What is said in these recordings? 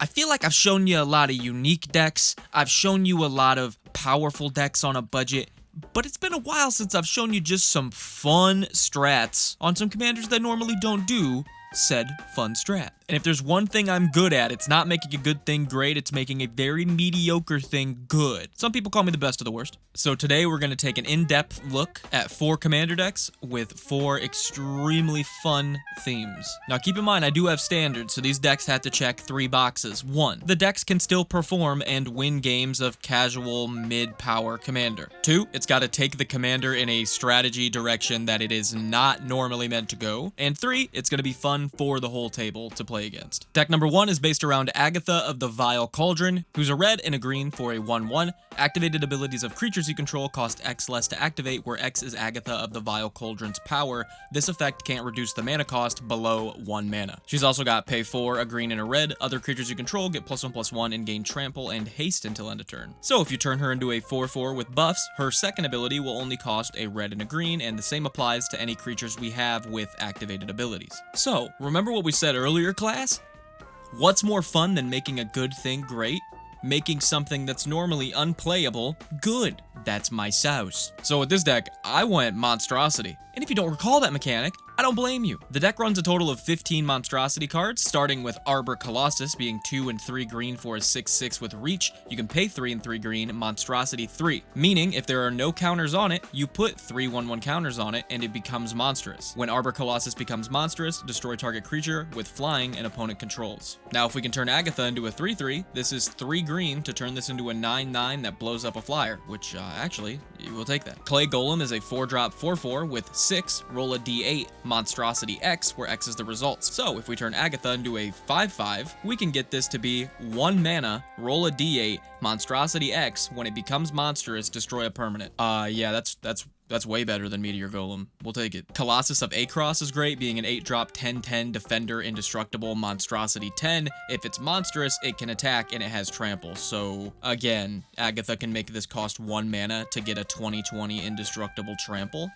I feel like I've shown you a lot of unique decks. I've shown you a lot of powerful decks on a budget. But it's been a while since I've shown you just some fun strats on some commanders that normally don't do said fun strat. And if there's one thing I'm good at, it's not making a good thing great, it's making a very mediocre thing good. Some people call me the best of the worst. So today we're going to take an in-depth look at 4 commander decks with 4 extremely fun themes. Now keep in mind, I do have standards, so these decks have to check 3 boxes. 1, the decks can still perform and win games of casual mid-power commander. 2, it's got to take the commander in a strategy direction that it is not normally meant to go. And 3, it's going to be fun for the whole table to play against. Deck number 1 is based around Agatha of the Vile Cauldron, who's a red and a green for a 1/1. Activated abilities of creatures you control cost X less to activate, where X is Agatha of the Vile Cauldron's power. This effect can't reduce the mana cost below 1 mana. She's also got pay 4, a green and a red. Other creatures you control get +1/+1 and gain trample and haste until end of turn. So if you turn her into a 4/4 with buffs, her second ability will only cost a red and a green, and the same applies to any creatures we have with activated abilities. So remember what we said earlier, class? What's more fun than making a good thing great? Making something that's normally unplayable good. That's my sauce. So with this deck, I went Monstrosity. And if you don't recall that mechanic, I don't blame you. The deck runs a total of 15 Monstrosity cards, starting with Arbor Colossus being 2 and 3 green for a 6/6 with reach. You can pay 3 and 3 green, Monstrosity 3, meaning if there are no counters on it, you put 3 1/1 counters on it and it becomes monstrous. When Arbor Colossus becomes monstrous, destroy target creature with flying and opponent controls. Now if we can turn Agatha into a 3/3, this is 3 green to turn this into a 9/9 that blows up a flyer, which actually, we'll take that. Clay Golem is a 4-drop 4/4 with 6, roll a d8, Monstrosity X, where X is the results. So if we turn Agatha into a 5/5, we can get this to be 1 mana, roll a d8, Monstrosity X. When it becomes monstrous, destroy a permanent. Yeah, that's way better than Meteor Golem. We'll take it. Colossus of Across is great, being an 8-drop 10/10 defender, indestructible, monstrosity 10. If it's monstrous, it can attack and it has trample. So again, Agatha can make this cost 1 mana to get a 20/20 indestructible trample.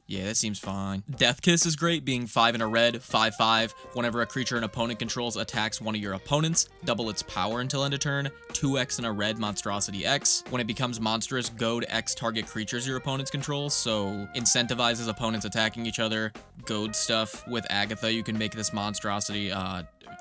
Yeah, that seems fine. Death Kiss is great, being 5 and a red, 5/5. Whenever a creature an opponent controls attacks one of your opponents, double its power until end of turn. 2x and a red, Monstrosity X. When it becomes monstrous, goad X target creatures your opponents control, so incentivizes opponents attacking each other. Goad stuff. With Agatha, you can make this monstrosity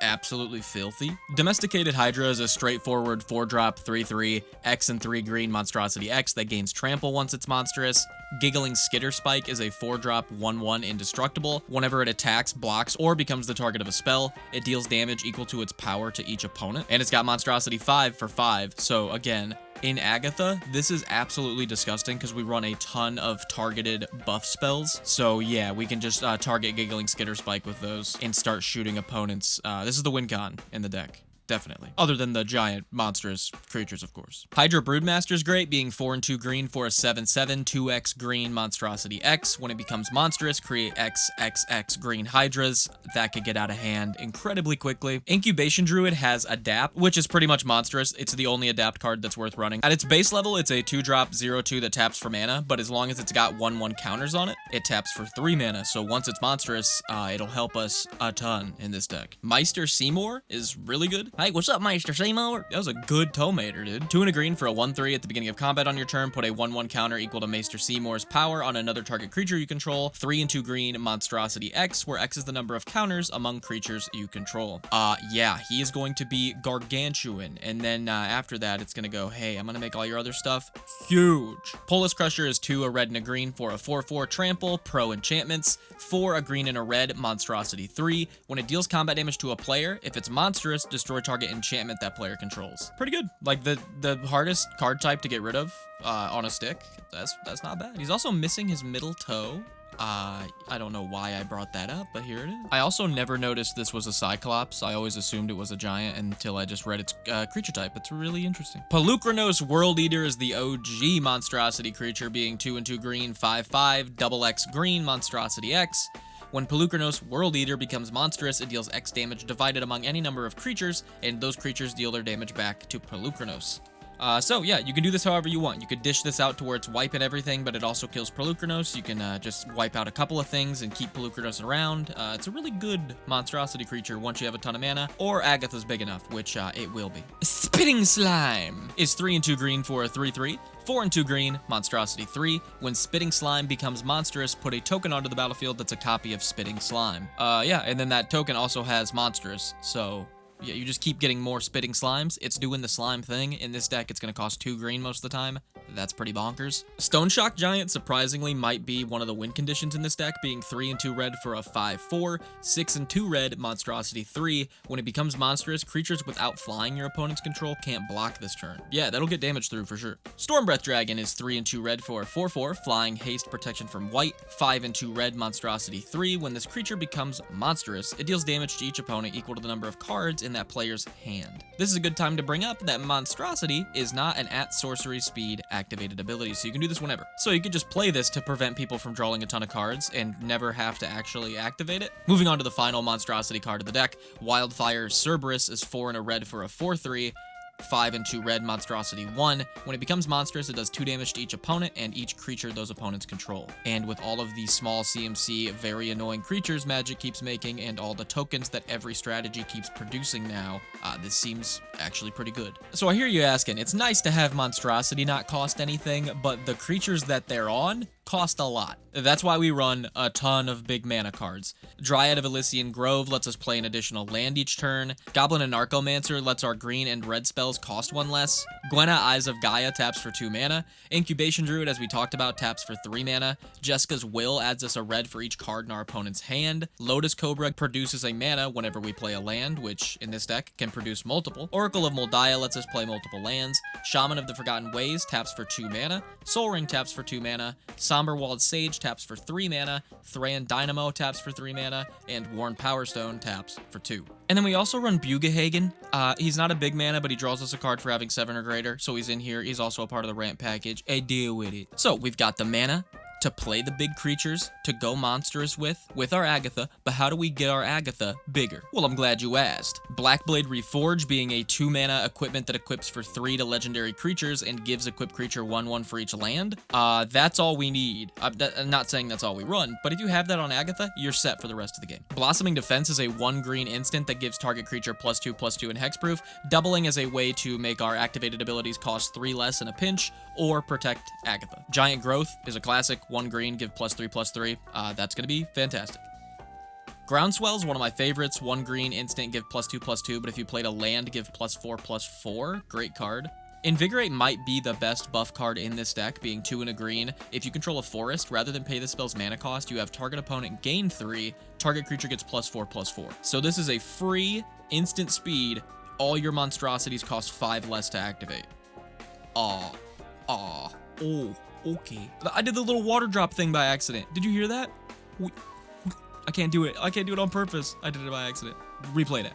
absolutely filthy. Domesticated Hydra is a straightforward 4-drop 3/3 X and 3 green Monstrosity X that gains trample once it's monstrous. Giggling Skitter Spike is a 4-drop 1/1 indestructible. Whenever it attacks, blocks, or becomes the target of a spell, it deals damage equal to its power to each opponent. And it's got Monstrosity 5 for 5. So again, in Agatha, this is absolutely disgusting because we run a ton of targeted buff spells. So yeah, we can just target Giggling Skitter Spike with those and start shooting opponents. This is the win con in the deck. Definitely. Other than the giant monstrous creatures, of course. Hydra Broodmaster is great, being 4 and 2 green for a 7/7, 2x green Monstrosity X. When it becomes monstrous, create XXX green Hydras. That could get out of hand incredibly quickly. Incubation Druid has Adapt, which is pretty much monstrous. It's the only Adapt card that's worth running. At its base level, it's a 2-drop 0/2 that taps for mana, but as long as it's got 1/1 counters on it, it taps for 3 mana. So once it's monstrous, it'll help us a ton in this deck. Meister Seymour is really good. Hey, what's up, Meister Seymour? That was a good Toemater, dude. 2 and a green for a 1/3 at the beginning of combat on your turn. Put a 1/1 counter equal to Meister Seymour's power on another target creature you control. 3 and 2 green Monstrosity X, where X is the number of counters among creatures you control. Yeah, he is going to be gargantuan. And then after that, it's gonna go, hey, I'm gonna make all your other stuff huge. Polis Crusher is 2, a red and a green for a 4/4 trample, pro enchantments. 4, a green and a red, Monstrosity 3. When it deals combat damage to a player, if it's monstrous, destroy target enchantment that player controls. Pretty good. Like the hardest card type to get rid of on a stick. That's not bad. He's also missing his middle toe. I don't know why I brought that up, but here it is. I also never noticed this was a Cyclops. I always assumed it was a giant until I just read its creature type. It's really interesting. Pelucranos World Eater is the OG monstrosity creature, being 2 and 2 green, 5/5, double X green, Monstrosity X. When Pelucranos World Eater becomes monstrous, it deals X damage divided among any number of creatures, and those creatures deal their damage back to Pelucranos. So yeah, you can do this however you want. You could dish this out to where it's wiping everything, but it also kills Pelucranos. You can just wipe out a couple of things and keep Pelucranos around. It's a really good monstrosity creature once you have a ton of mana, or Agatha's big enough, which it will be. Spitting Slime is 3 and 2 green for a 3/3. 4 and 2 green, Monstrosity 3. When Spitting Slime becomes monstrous, put a token onto the battlefield that's a copy of Spitting Slime. Yeah, and then that token also has monstrous, so yeah, you just keep getting more Spitting Slimes. It's doing the slime thing. In this deck, it's going to cost 2 green most of the time. That's pretty bonkers. Stone Shock Giant, surprisingly, might be one of the win conditions in this deck, being 3 and 2 red for a 5/4, 6 and 2 red, Monstrosity 3. When it becomes monstrous, creatures without flying your opponent's control can't block this turn. Yeah, that'll get damage through for sure. Storm Breath Dragon is 3 and 2 red for a 4/4, flying, haste, protection from white, 5 and 2 red, Monstrosity 3. When this creature becomes monstrous, it deals damage to each opponent equal to the number of cards in that player's hand. This is a good time to bring up that Monstrosity is not an at sorcery speed activated ability, so you can do this whenever. So you could just play this to prevent people from drawing a ton of cards and never have to actually activate it. Moving on to the final Monstrosity card of the deck, Wildfire Cerberus is 4 and a red for a 4/3. 5 and 2 red, Monstrosity 1. When it becomes monstrous, it does 2 damage to each opponent and each creature those opponents control. And with all of these small CMC, very annoying creatures Magic keeps making, and all the tokens that every strategy keeps producing now, this seems actually pretty good. So I hear you asking, it's nice to have Monstrosity not cost anything, but the creatures that they're on cost a lot. That's why we run a ton of big mana cards. Dryad of Elysian Grove lets us play an additional land each turn. Goblin and Narcomancer lets our green and red spells cost 1 less. Gwenna, Eyes of Gaia taps for 2 mana. Incubation Druid, as we talked about, taps for 3 mana. Jessica's Will adds us a red for each card in our opponent's hand. Lotus Cobra produces a mana whenever we play a land, which in this deck can produce multiple. Oracle of Moldiah lets us play multiple lands. Shaman of the Forgotten Ways taps for 2 mana. Soul Ring taps for 2 mana. Somberwalled Sage taps for 3 mana, Thran Dynamo taps for 3 mana, and Worn Power Stone taps for 2. And then we also run Bugahagen. He's not a big mana, but he draws us a card for having 7 or greater, so he's in here. He's also a part of the ramp package. I deal with it. So we've got the mana to play the big creatures, to go monstrous with our Agatha, but how do we get our Agatha bigger? Well, I'm glad you asked. Blackblade Reforge being a 2 mana equipment that equips for 3 to legendary creatures and gives equipped creature 1/1 for each land. That's all we need. I'm not saying that's all we run, but if you have that on Agatha, you're set for the rest of the game. Blossoming Defense is a 1 green instant that gives target creature +2/+2 in hexproof, doubling as a way to make our activated abilities cost 3 less in a pinch, or protect Agatha. Giant Growth is a classic, 1 green, give +3/+3. That's going to be fantastic. Groundswell is one of my favorites. 1 green, instant, give +2/+2, but if you played a land, give +4/+4. Great card. Invigorate might be the best buff card in this deck, being 2 and a green. If you control a forest, rather than pay the spell's mana cost, you have target opponent gain 3, target creature gets +4/+4. So this is a free, instant speed. All your monstrosities cost 5 less to activate. Oh, okay. I did the little water drop thing by accident. Did you hear that? I can't do it. I can't do it on purpose. I did it by accident. Replay that.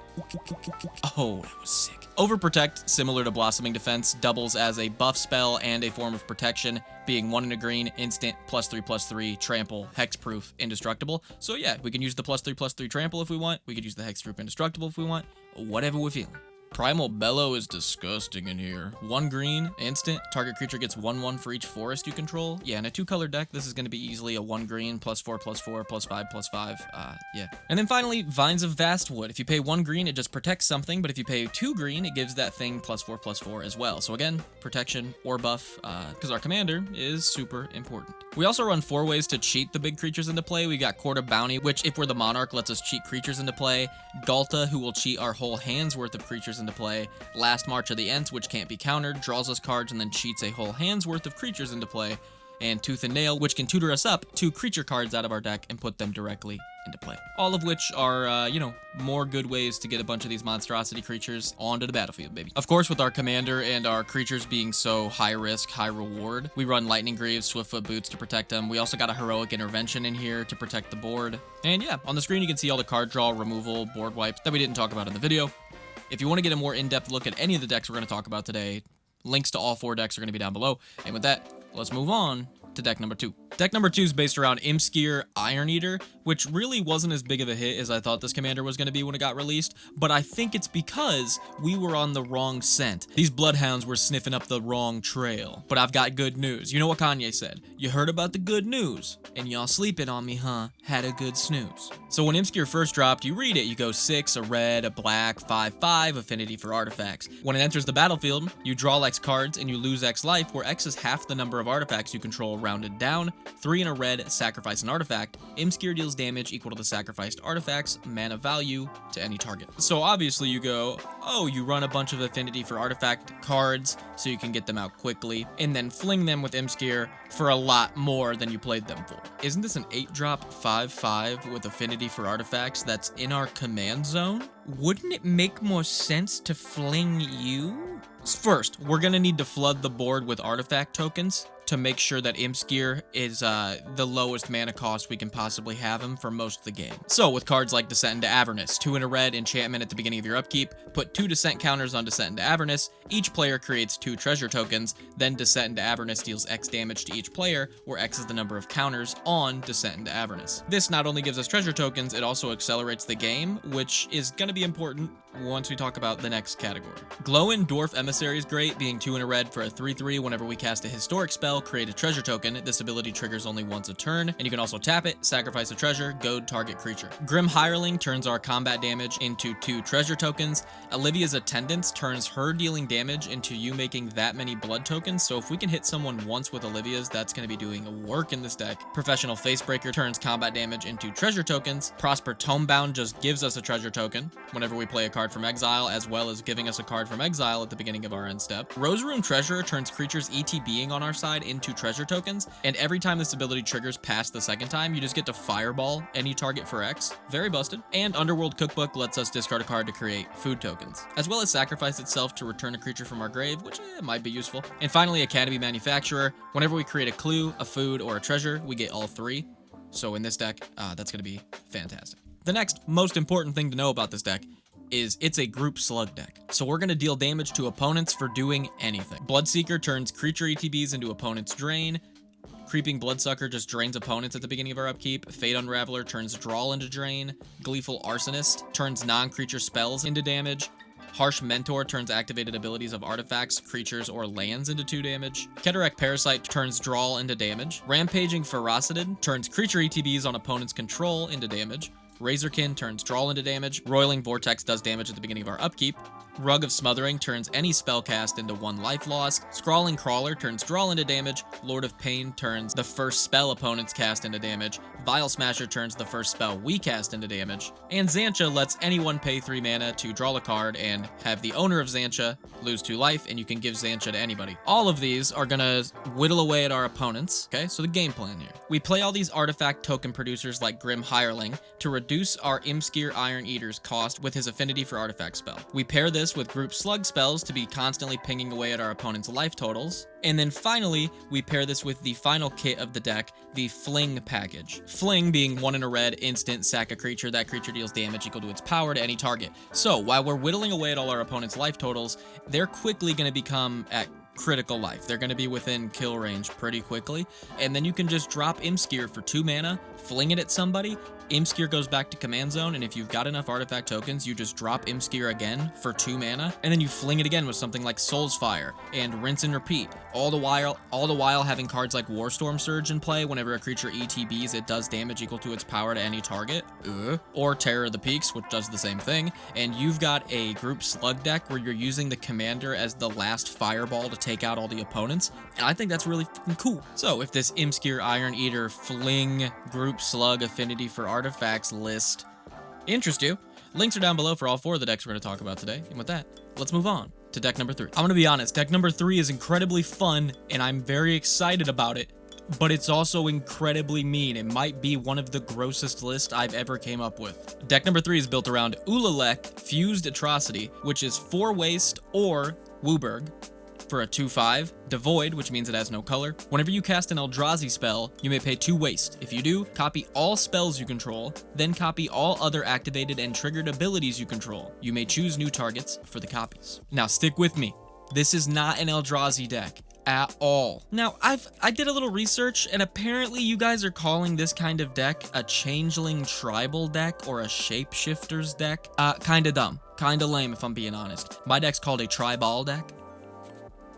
Oh, that was sick. Overprotect, similar to Blossoming Defense, doubles as a buff spell and a form of protection, being 1 and a green, instant, +3/+3, trample, hexproof, indestructible. So yeah, we can use the +3/+3 trample if we want. We could use the hexproof indestructible if we want. Whatever we're feeling. Primal Bellow is disgusting in here. 1 green, instant, target creature gets 1/1 for each forest you control. Yeah, in a 2-color deck, this is going to be easily a 1 green, +4/+4, +5/+5. Yeah. And then finally, Vines of Vastwood. If you pay 1 green, it just protects something, but if you pay 2 green, it gives that thing +4/+4 as well. So again, protection or buff, because our commander is super important. We also run 4 ways to cheat the big creatures into play. We got Court of Bounty, which if we're the Monarch, lets us cheat creatures into play. Galta, who will cheat our whole hand's worth of creatures into play. Last March of the Ents, which can't be countered, draws us cards and then cheats a whole hand's worth of creatures into play. And Tooth and Nail, which can tutor us up 2 creature cards out of our deck and put them directly into play. All of which are, more good ways to get a bunch of these monstrosity creatures onto the battlefield, baby. Of course, with our commander and our creatures being so high risk, high reward, we run Lightning Greaves, Swiftfoot Boots to protect them. We also got a Heroic Intervention in here to protect the board. And yeah, on the screen you can see all the card draw, removal, board wipes that we didn't talk about in the video. If you want to get a more in-depth look at any of the decks we're going to talk about today, links to all 4 decks are going to be down below. And with that, let's move on to deck number 2. Deck number 2 is based around Imskir Iron Eater, which really wasn't as big of a hit as I thought this commander was going to be when it got released, but I think it's because we were on the wrong scent. These bloodhounds were sniffing up the wrong trail. But I've got good news. You know what Kanye said? You heard about the good news, and y'all sleeping on me, huh? Had a good snooze. So when Imskir first dropped, you read it, you go 6, a red, a black, 5/5, affinity for artifacts. When it enters the battlefield, you draw X cards and you lose X life, where X is half the number of artifacts you control rounded down. 3 in a red, sacrifice an artifact. Imskir deals damage equal to the sacrificed artifact's mana value to any target. So obviously you go, oh, you run a bunch of affinity for artifact cards so you can get them out quickly, and then fling them with Imskir for a lot more than you played them for. Isn't this an 8-drop 5/5 with affinity for artifacts that's in our command zone? Wouldn't it make more sense to fling you? First, we're gonna need to flood the board with artifact tokens to make sure that Imskir is the lowest mana cost we can possibly have him for most of the game. So with cards like Descent into Avernus, 2 in a red enchantment at the beginning of your upkeep, put 2 Descent counters on Descent into Avernus, each player creates 2 treasure tokens, then Descent into Avernus deals X damage to each player, where X is the number of counters on Descent into Avernus. This not only gives us treasure tokens, it also accelerates the game, which is gonna be important once we talk about the next category. Glowing Dwarf Emissary is great, being 2 in a red for a 3/3 whenever we cast a historic spell, create a treasure token. This ability triggers only once a turn, and you can also tap it, sacrifice a treasure, goad target creature. Grim Hireling turns our combat damage into 2 treasure tokens. Olivia's Attendance turns her dealing damage into you making that many blood tokens, so if we can hit someone once with Olivia's, that's going to be doing work in this deck. Professional Facebreaker turns combat damage into treasure tokens. Prosper Tomebound just gives us a treasure token whenever we play a card from exile, as well as giving us a card from exile at the beginning of our end step. Rose Room Treasurer turns creatures ETBing on our side into treasure tokens, and every time this ability triggers past the second time, you just get to fireball any target for X. Very busted. And Underworld Cookbook lets us discard a card to create food tokens, as well as sacrifice itself to return a creature from our grave, which might be useful. And finally, Academy Manufacturer. Whenever we create a clue, a food, or a treasure, we get all 3. So in this deck, that's going to be fantastic. The next most important thing to know about this deck is it's a group slug deck. So we're going to deal damage to opponents for doing anything. Bloodseeker turns creature ETBs into opponent's drain. Creeping Bloodsucker just drains opponents at the beginning of our upkeep. Fate Unraveler turns draw into drain. Gleeful Arsonist turns non-creature spells into damage. Harsh Mentor turns activated abilities of artifacts, creatures, or lands into 2 damage. Cataract Parasite turns draw into damage. Rampaging Ferocitid turns creature ETBs on opponent's control into damage. Razorkin turns draw into damage. Roiling Vortex does damage at the beginning of our upkeep. Rug of Smothering turns any spell cast into 1 life lost. Scrawling Crawler turns draw into damage. Lord of Pain turns the first spell opponents cast into damage. Vile Smasher turns the first spell we cast into damage. And Xantcha lets anyone pay 3 mana to draw a card and have the owner of Xantcha lose 2 life, and you can give Xantcha to anybody. All of these are gonna whittle away at our opponents. Okay, so the game plan here. We play all these artifact token producers like Grim Hireling to reduce our Imskir Iron Eater's cost with his affinity for artifact spell. We pair this with group slug spells to be constantly pinging away at our opponent's life totals. And then finally, we pair this with the final kit of the deck, the Fling package. Fling being 1 in a red, instant, sack a creature. That creature deals damage equal to its power to any target. So while we're whittling away at all our opponent's life totals, they're quickly going to become at critical life. They're going to be within kill range pretty quickly. And then you can just drop Imskir for 2 mana, fling it at somebody. Imskir goes back to command zone, and if you've got enough artifact tokens, you just drop Imskir again for 2 mana, and then you fling it again with something like Soul's Fire and rinse and repeat. All the while having cards like Warstorm Surge in play. Whenever a creature ETBs, it does damage equal to its power to any target. Or Terror of the Peaks, which does the same thing. And you've got a group slug deck where you're using the commander as the last fireball to take out all the opponents, and I think that's really fucking cool. So if this Imskir Iron Eater Fling group slug affinity for artifacts list interests you, links are down below for all 4 of the decks we're going to talk about today. And with that, let's move on to deck number 3. I'm going to be honest, deck number 3 is incredibly fun, and I'm very excited about it, but it's also incredibly mean. It might be one of the grossest lists I've ever came up with. Deck number 3 is built around Ulalek Fused Atrocity, which is 4 waste or Wooburg for a 2/5, devoid, which means it has no color. Whenever you cast an Eldrazi spell, you may pay 2 waste. If you do, copy all spells you control, then copy all other activated and triggered abilities you control. You may choose new targets for the copies. Now stick with me. This is not an Eldrazi deck at all. Now, I did a little research, and apparently you guys are calling this kind of deck a changeling tribal deck or a shapeshifter's deck. Kinda dumb. Kinda lame, if I'm being honest. My deck's called a tribal deck.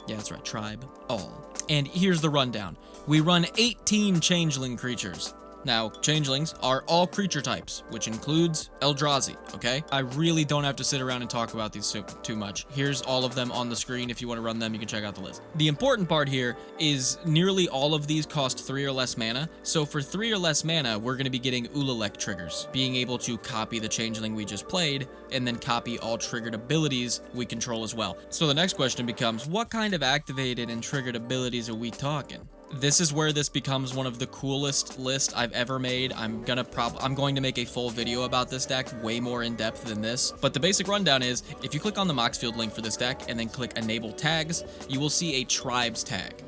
Yeah, that's right, tribe all. And here's the rundown. We run 18 changeling creatures. Now, changelings are all creature types, which includes Eldrazi, okay? I really don't have to sit around and talk about these too much. Here's all of them on the screen. If you want to run them, you can check out the list. The important part here is nearly all of these cost 3 or less mana. So for 3 or less mana, we're going to be getting Ulalek triggers, being able to copy the changeling we just played, and then copy all triggered abilities we control as well. So the next question becomes, what kind of activated and triggered abilities are we talking? This is where this becomes one of the coolest lists I've ever made. I'm going to make a full video about this deck, way more in depth than this. But the basic rundown is, if you click on the Moxfield link for this deck and then click Enable Tags, you will see a Tribes tag.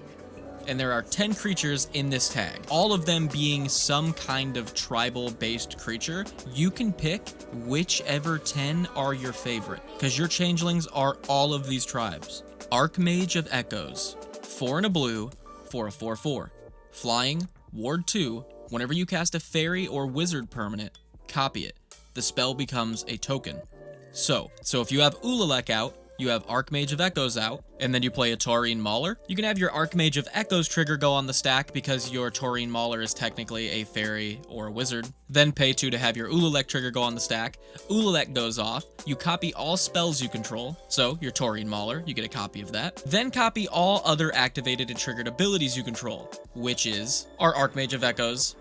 And there are 10 creatures in this tag, all of them being some kind of tribal-based creature. You can pick whichever 10 are your favorite, because your changelings are all of these tribes. Archmage of Echoes, 4 and a blue, for a 4/4. Flying, Ward 2, whenever you cast a fairy or wizard permanent, copy it. The spell becomes a token. So if you have Ulalek out, you have Archmage of Echoes out, and then you play a Taurine Mauler, you can have your Archmage of Echoes trigger go on the stack because your Taurine Mauler is technically a fairy or a wizard. Then pay 2 to have your Ulalek trigger go on the stack. Ulalek goes off, you copy all spells you control, so your Taurine Mauler, you get a copy of that. Then copy all other activated and triggered abilities you control, which is our Archmage of Echoes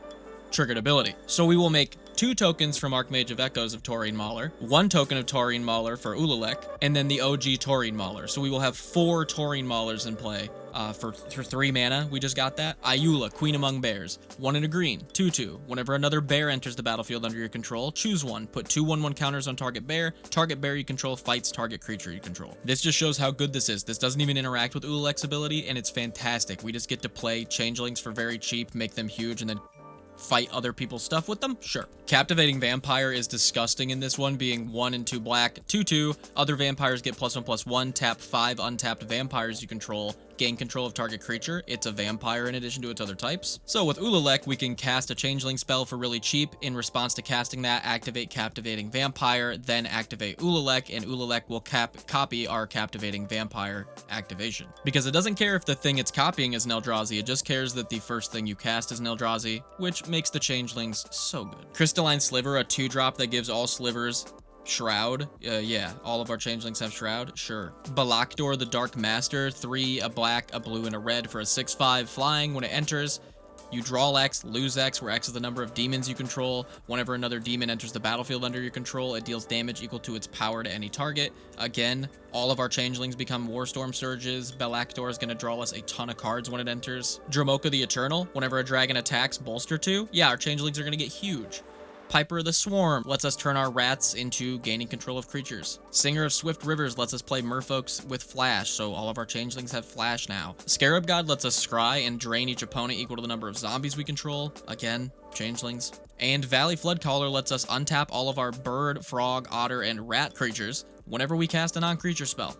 triggered ability. So we will make 2 tokens from Archmage of Echoes of Taurine Mauler, 1 token of Taurine Mauler for Ulalek, and then the OG Taurine Mauler. So we will have 4 Taurine Maulers in play for 3 mana. We just got that. Ayula, Queen Among Bears, 1 and a green, 2/2. Whenever another bear enters the battlefield under your control, choose 1. Put 2 1/1 counters on target bear. Target bear you control fights target creature you control. This just shows how good this is. This doesn't even interact with Ulalek's ability, and it's fantastic. We just get to play changelings for very cheap, make them huge, and then fight other people's stuff with them? Sure. Captivating Vampire is disgusting in this one, being 1 and 2 black, 2/2. Other vampires get +1/+1. Tap 5 untapped vampires you control. Gain control of target creature. It's a vampire in addition to its other types. So with Ulalek, we can cast a changeling spell for really cheap. In response to casting that, activate Captivating Vampire, then activate Ulalek, and Ulalek will copy our Captivating Vampire activation. Because it doesn't care if the thing it's copying is an Eldrazi, it just cares that the first thing you cast is an Eldrazi, which makes the changelings so good. Crystalline Sliver, a 2-drop that gives all slivers Shroud. Yeah, all of our changelings have Shroud. Sure. Balakdor, the Dark Master, 3, a black, a blue, and a red for a 6/5 flying. When it enters, you draw X, lose X, where X is the number of demons you control. Whenever another demon enters the battlefield under your control, it deals damage equal to its power to any target. Again, all of our changelings become Warstorm Surges. Balakdor is going to draw us a ton of cards when it enters. Dromoka the Eternal, whenever a dragon attacks, bolster 2. Yeah, our changelings are going to get huge. Piper of the Swarm lets us turn our rats into gaining control of creatures. Singer of Swift Rivers lets us play merfolks with flash, so all of our changelings have flash now. Scarab God lets us scry and drain each opponent equal to the number of zombies we control. Again, changelings. And Valley Floodcaller lets us untap all of our bird, frog, otter, and rat creatures whenever we cast a non-creature spell.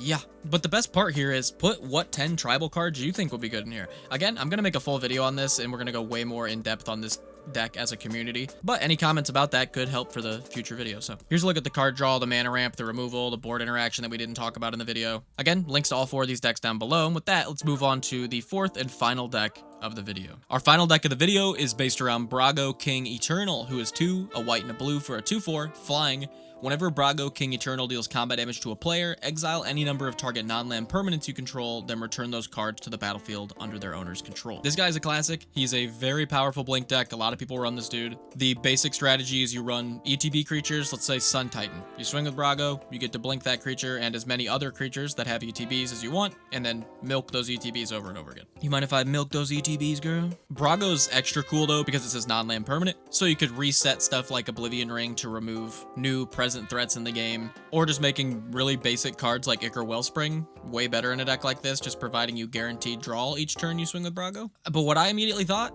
Yeah. But the best part here is put what 10 tribal cards you think will be good in here. Again, I'm going to make a full video on this, and we're going to go way more in depth on this deck as a community, but any comments about that could help for the future video. So here's a look at the card draw, the mana ramp, the removal, the board interaction that we didn't talk about in the video. Again, links to all 4 of these decks down below, and with that, let's move on to the 4th and final deck of the video. Our final deck of the video is based around Brago King Eternal, who is 2, a white and a blue for a 2/4, flying. Whenever Brago King Eternal deals combat damage to a player, exile any number of target non-land permanents you control, then return those cards to the battlefield under their owner's control. This guy's a classic. He's a very powerful blink deck. A lot of people run this dude. The basic strategy is you run ETB creatures, let's say Sun Titan. You swing with Brago, you get to blink that creature and as many other creatures that have ETBs as you want, and then milk those ETBs over and over again. You mind if I milk those ETBs, girl? Brago's extra cool though because it says non-land permanent, so you could reset stuff like Oblivion Ring to remove new present threats in the game, or just making really basic cards like Ichor Wellspring way better in a deck like this, just providing you guaranteed draw each turn you swing with Brago. But what I immediately thought,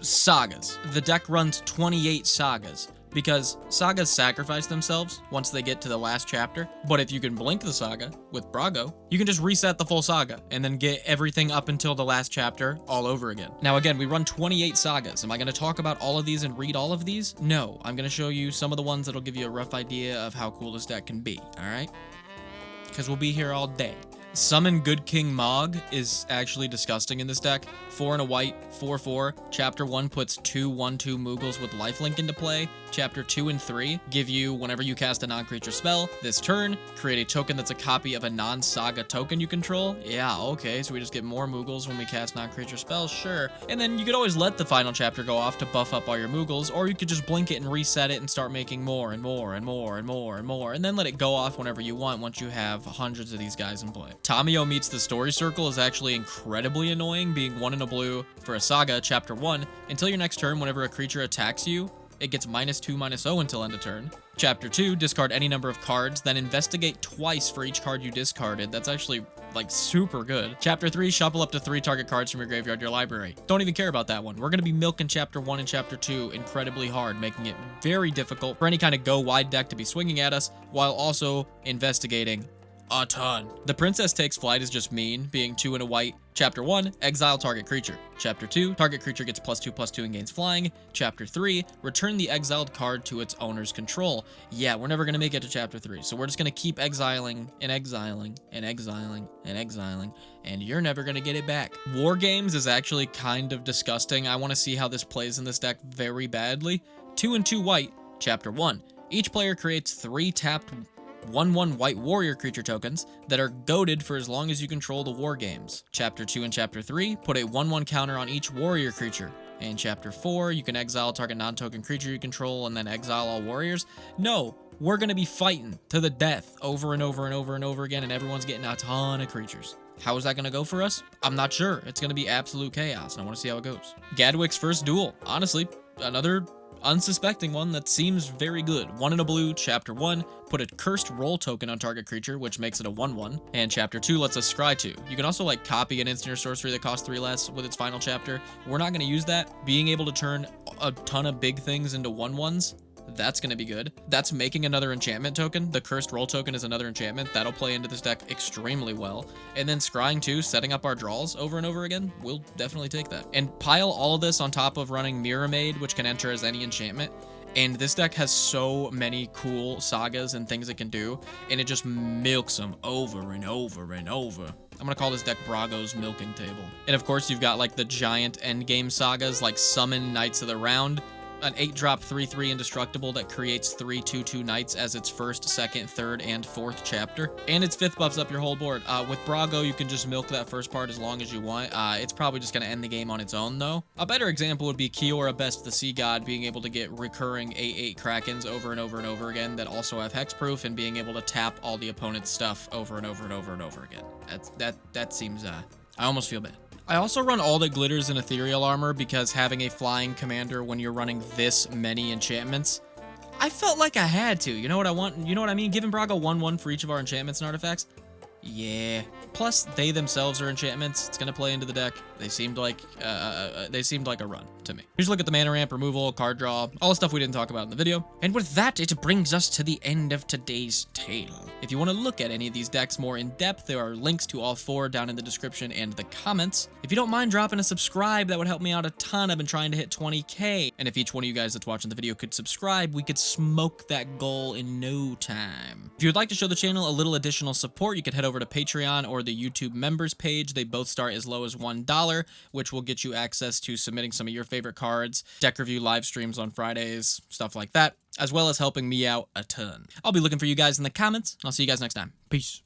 sagas. The deck runs 28 sagas, because sagas sacrifice themselves once they get to the last chapter, but if you can blink the saga with Brago, you can just reset the full saga and then get everything up until the last chapter all over again. Now again, we run 28 sagas. Am I going to talk about all of these and read all of these? No, I'm going to show you some of the ones that'll give you a rough idea of how cool this deck can be, alright? Because we'll be here all day. Summon Good King Mog is actually disgusting in this deck. 4 and a white, 4/4. Chapter 1 puts 2 1/2 Moogles with lifelink into play. Chapter 2 and 3 give you, whenever you cast a non-creature spell this turn, create a token that's a copy of a non-saga token you control. Yeah, okay, so we just get more Moogles when we cast non-creature spells, sure. And then you could always let the final chapter go off to buff up all your Moogles, or you could just blink it and reset it and start making more and more and more and more and more, and then let it go off whenever you want once you have hundreds of these guys in play. Tamio meets the Story Circle is actually incredibly annoying, being 1 and a blue for a saga, chapter 1. Until your next turn, whenever a creature attacks you, it gets -2/-0 until end of turn. Chapter 2, discard any number of cards, then investigate twice for each card you discarded. That's actually, like, super good. Chapter 3, shuffle up to 3 target cards from your graveyard to your library. Don't even care about that one. We're going to be milking Chapter 1 and Chapter 2 incredibly hard, making it very difficult for any kind of go-wide deck to be swinging at us, while also investigating a ton. The Princess Takes Flight is just mean, being 2 and a white. Chapter 1, exile target creature. Chapter 2, target creature gets +2/+2 and gains flying. Chapter 3, return the exiled card to its owner's control. Yeah, we're never going to make it to Chapter 3, so we're just going to keep exiling and exiling and exiling and exiling, and you're never going to get it back. War Games is actually kind of disgusting. I want to see how this plays in this deck very badly. 2 and 2 white. Chapter 1, each player creates 3 tapped 1/1 white warrior creature tokens that are goaded for as long as you control the War Games. Chapter 2 and Chapter 3 put a 1/1 counter on each warrior creature. And Chapter 4, you can exile target non-token creature you control and then exile all warriors. No, we're going to be fighting to the death over and over and over and over again, and everyone's getting a ton of creatures. How is that going to go for us? I'm not sure. It's going to be absolute chaos, and I want to see how it goes. Gadwick's First Duel. Honestly, another unsuspecting one that seems very good. 1 and a blue, Chapter 1, put a cursed roll token on target creature, which makes it a 1/1. And Chapter 2 lets us scry 2. You can also like copy an instant or sorcery that costs 3 less with its final chapter. We're not going to use that. Being able to turn a ton of big things into 1/1s, that's going to be good. That's making another enchantment token. The cursed roll token is another enchantment. That'll play into this deck extremely well. And then scrying 2, setting up our draws over and over again, we'll definitely take that. And pile all of this on top of running Mirror Maid, which can enter as any enchantment. And this deck has so many cool sagas and things it can do, and it just milks them over and over and over. I'm gonna call this deck Brago's Milking Table. And of course, you've got like the giant endgame sagas like Summon Knights of the Round, an 8-drop 3/3 indestructible that creates 3 2/2 knights as its first, second, third, and fourth chapter. And its 5th buffs up your whole board. With Brago, you can just milk that first part as long as you want. It's probably just going to end the game on its own, though. A better example would be Kiora Best the Sea God being able to get recurring 8/8 Krakens over and over and over again that also have hexproof, and being able to tap all the opponent's stuff over and over and over and over again. That seems, I almost feel bad. I also run all that glitters in ethereal armor because having a flying commander when you're running this many enchantments, I felt like I had to. You know what I want? You know what I mean? Giving Brago 1/1 for each of our enchantments and artifacts? Yeah. Plus, they themselves are enchantments. It's going to play into the deck. They seemed like a run to me. Here's a look at the mana ramp, removal, card draw, all the stuff we didn't talk about in the video. And with that, it brings us to the end of today's tale. If you want to look at any of these decks more in depth, there are links to all 4 down in the description and the comments. If you don't mind dropping a subscribe, that would help me out a ton. I've been trying to hit 20K. And if each one of you guys that's watching the video could subscribe, we could smoke that goal in no time. If you'd like to show the channel a little additional support, you could head over to Patreon or the YouTube members page. They both start as low as $1, which will get you access to submitting some of your favorite cards, deck review live streams on Fridays, stuff like that, as well as helping me out a ton. I'll be looking for you guys in the comments, and I'll see you guys next time. Peace.